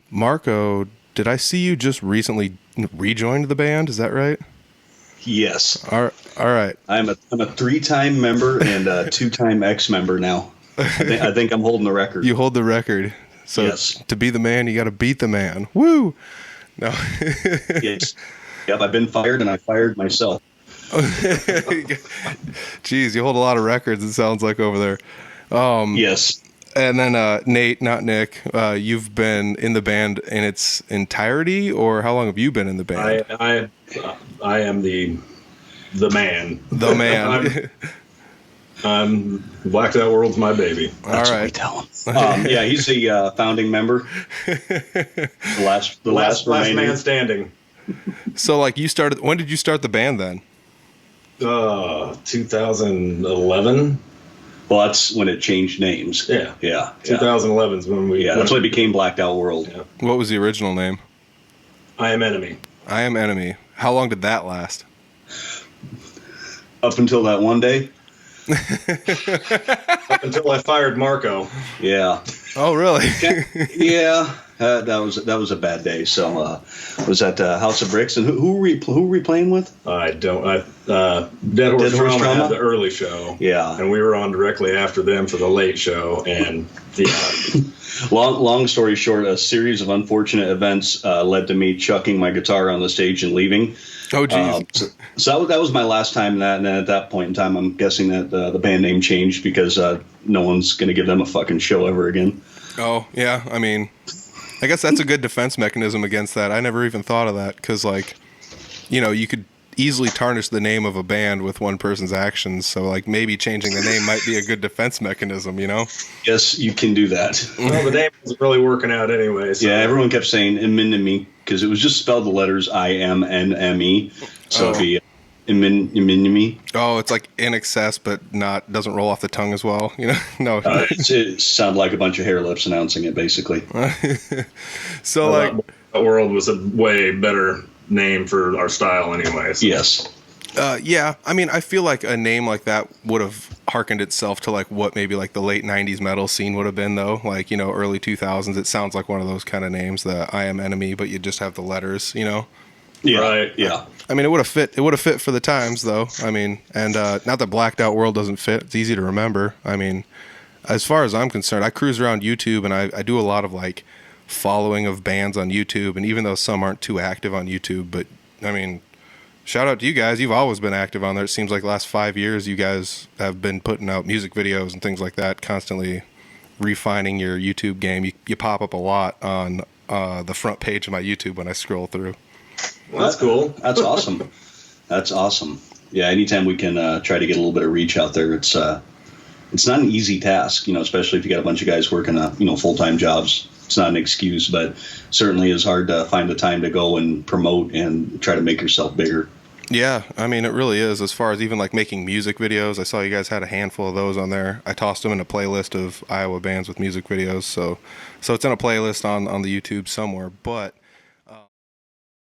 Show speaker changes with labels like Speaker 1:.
Speaker 1: Marco, did I see you just recently rejoined the band? Is that right?
Speaker 2: Yes.
Speaker 1: All right.
Speaker 2: I'm a three-time member and a two-time ex-member now. I think I'm holding the record.
Speaker 1: You hold the record. So
Speaker 2: Yes.
Speaker 1: to be the man, you got to beat the man. Woo! No.
Speaker 2: Yes. Yep, I've been fired and I fired myself.
Speaker 1: Jeez, you hold a lot of records, it sounds like, over there.
Speaker 2: Yes.
Speaker 1: And then Nate, not Nick, you've been in the band in its entirety, or how long have you been in the band?
Speaker 3: I am the man.
Speaker 1: The man.
Speaker 3: I'm Blacked Out World's my baby.
Speaker 2: That's
Speaker 1: All
Speaker 2: what we
Speaker 1: right.
Speaker 2: tell him. Yeah, he's the founding member. The last remaining.
Speaker 3: man standing.
Speaker 1: So, like, you started. When did you start the band then?
Speaker 3: 2011.
Speaker 2: Well, that's when it changed names.
Speaker 3: Yeah.
Speaker 2: Yeah.
Speaker 3: 2011 is when we.
Speaker 2: Yeah, that's when it became Blacked Out World.
Speaker 3: Yeah.
Speaker 1: What was the original name?
Speaker 3: I Am Enemy.
Speaker 1: I Am Enemy. How long did that last?
Speaker 2: Up until that one day.
Speaker 3: Up until I fired Marco.
Speaker 2: Yeah.
Speaker 1: Oh, really?
Speaker 2: Yeah. That was a bad day. So was at House of Bricks, and who were we playing with?
Speaker 3: I don't. Dead Horse Trauma had the early show.
Speaker 2: Yeah.
Speaker 3: And we were on directly after them for the late show. And
Speaker 2: Long story short, a series of unfortunate events led to me chucking my guitar on the stage and leaving.
Speaker 1: Oh, geez.
Speaker 2: So that was my last time in that, and then at that point in time, I'm guessing that the band name changed because no one's going to give them a fucking show ever again.
Speaker 1: Oh, yeah. I mean, I guess that's a good defense mechanism against that. I never even thought of that because, like, you know, you could easily tarnish the name of a band with one person's actions. So, like, maybe changing the name might be a good defense mechanism, you know?
Speaker 2: Yes, you can do that.
Speaker 3: well, the name wasn't really working out anyway. So.
Speaker 2: Yeah, everyone kept saying Iminime because it was just spelled the letters IMNME. So it'd be Iminime.
Speaker 1: Oh, it's like in excess, but doesn't roll off the tongue as well, you know? No.
Speaker 2: It sounded like a bunch of hair lips announcing it, basically.
Speaker 1: So, like,
Speaker 3: the World was a way better name for our style anyways.
Speaker 2: Yes.
Speaker 1: yeah, I mean, I feel like a name like that would have harkened itself to, like, what maybe, like, the late 90s metal scene would have been, though. Like, you know, early 2000s, it sounds like one of those kind of names, the I Am Enemy, but you just have the letters, you know?
Speaker 2: Yeah.
Speaker 3: Right.
Speaker 2: Yeah.
Speaker 1: I mean, it would have fit. It would have fit for the times, though. I mean, and not that Blacked Out World doesn't fit. It's easy to remember. I mean, as far as I'm concerned, I cruise around YouTube, and I do a lot of, like, following of bands on YouTube, and even though some aren't too active on YouTube, but, I mean, shout out to you guys. You've always been active on there. It seems like the last 5 years you guys have been putting out music videos and things like that, constantly refining your YouTube game. You pop up a lot on the front page of my YouTube when I scroll through.
Speaker 3: Well, that's cool.
Speaker 2: That's awesome. That's awesome. Yeah, anytime we can try to get a little bit of reach out there, it's not an easy task, you know, especially if you got a bunch of guys working, full-time jobs. It's not an excuse, but certainly is hard to find the time to go and promote and try to make yourself bigger.
Speaker 1: Yeah, I mean, it really is. As far as even, like, making music videos, I saw you guys had a handful of those on there. I tossed them in a playlist of Iowa bands with music videos, so it's in a playlist on the YouTube somewhere, but